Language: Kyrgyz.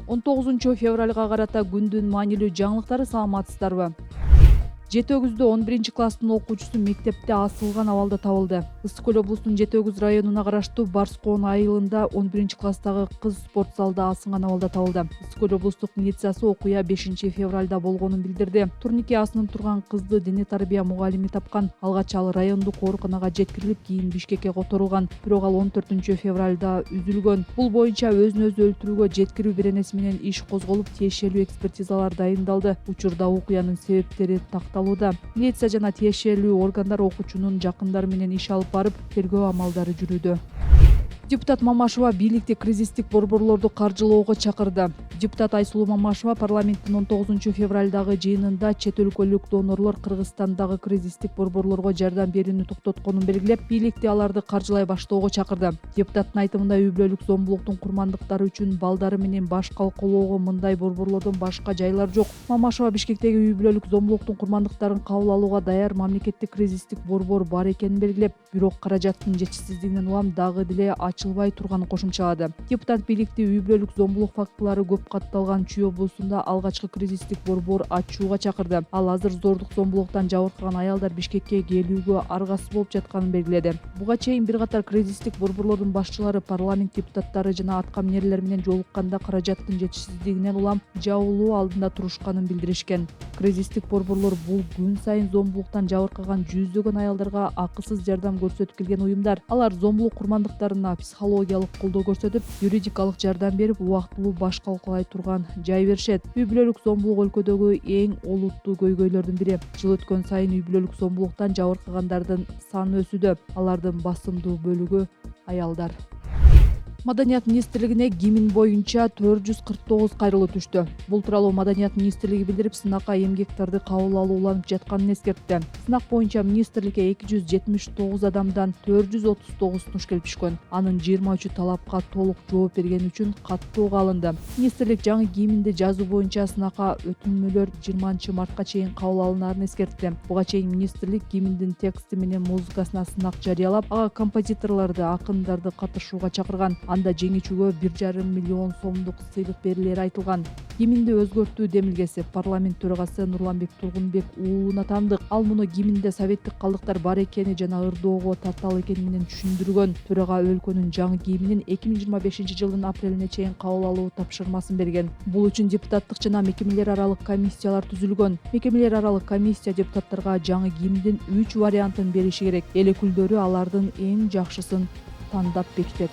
19 февралга карата күндүн маанилүү жаңылыктары, саламатсыздарбы? Жети Өгүздө 11 класстын окуучусу мектепте асылган абалда табылды. Ысык Көл облусунун Жети Өгүз районуна караштуу Барскоон айылында 11 класстагы кыз спорт залда асылган абалда табылды. Ысык Көл облустук милициясы окуя 5 февралда болгонун билдирди. Турникке асынып турган кызды дене тарбия мугалими тапкан. Алгач ал райондук ооруканага жеткирилип, кийин Бишкекке которулган. Бирок ал 14 февралда үзүлгөн. Бул боюнча өзүн өзү өлтүрүүгө жеткирүү беренеси менен иш козголуп, тиешелүү экспертизалар дайындалды. Учурда окуянын себептери такталууда. Милиция жана тиешелүү органдар окуучунун жакындары менен иш алып барып, тергөө амалдары жүрүүдө. Депутат Мамашева бийликти кризистик борборлорду каржылоого чакырды. Депутат Айсулуу Мамашева парламенттин 19 февралдагы жыйынында чет өлкөлүк донорлор Кыргызстандагы кризистик борборлорго жардам берүүнү токтотконун белгилеп, бийликти аларды каржылай баштоого чакырды. Депутаттын айтымында үй бүлөлүк зомбулуктун курмандыктары үчүн балдары менен баш калкалоого мындай борборлордон башка жайлар жок. Мамашева Бишкектеги үй бүлөлүк зомбулуктун курмандыктарын кабыл алууга даяр мамлекеттик кризистик борбор бар экенин белгилеп, бирок каражаттын жетишсиздигинен улам дагы деле ачылбай турганын кошумчалады. Депутат бийликти үй бүлөлүк зомбулук фактылары көп катталган Чүй облусунда алгачкы кризистик борбор ачууга чакырды. Ал азыр зордук зомбулуктан жабыркаган аялдар Бишкекке келүүгө аргасыз болуп жатканын белгиледи. Буга чейин бир катар кризистик борборлордун башчылары парламент депутаттары жана атка минерлер менен жолукканда каражаттын жетишсиздигинен улам жабылуу алдында турушканын билдиришкен. Кризистик борборлор бул күн сайын зомбулуктан жабыркаган жүздөгөн аялдарга акысыз жардам көрсөтүп келген уюмдар. Алар зомбулук курмандыктарына психологиялык колдоо көрсөтүп, юридикалык жардам берип, убактылуу баш калкалай турган жай беришет. Үй бүлөлүк зомбулук өлкөдөгү эң олуттуу көйгөйлөрдүн бири. Жыл өткөн сайын үй бүлөлүк зомбулуктан жабыркагандардын саны өсүүдө. Алардын басымдуу бөлүгү аялдар. Маданият министрлигине гимн боюнча 449 кайрылуу түштү. Бул тууралуу Маданият министрлиги билдирип, сынакка эмгектарды кабыл алуу уланып жатканын эскертти. Сынак боюнча министрликке 279 адамдан 439 туш келип түшкөн. Анын 23 талапка толук жооп бергени үчүн каттоого алынды. Министрлик жаңы гимнди жазуу боюнча сынакка өтүнмөлөр 20 мартка чейин кабыл алынаарын эскертти. Буга чейин министрлик гимндин тексти менен музыкасына сынак жарыялап, ага композиторлорду, акындарды катышууга чакырган. Анда жеңүүчүгө 1,5 миллион сомдук сыйлык берилери айтылган. Гимнди өзгөртүү демилгеси парламент төрагасы Нурланбек Тургунбек уулуна таандык. Ал муну гимнде советтик калдыктар бар экени жана ырдоого татаал экени менен түшүндүргөн. Төрага өлкөнүн жаңы гимнин 2025 жылдын апрелине чейин кабыл алуу тапшырмасын берген. Бул үчүн депутаттык жана мекемелер аралык комиссиялар түзүлгөн. Мекемелер аралык комиссия депутаттарга жаңы гимндин 3 вариантын бериши керек. Эл өкүлдөрү алардын эң жакшысын тандап бекитет.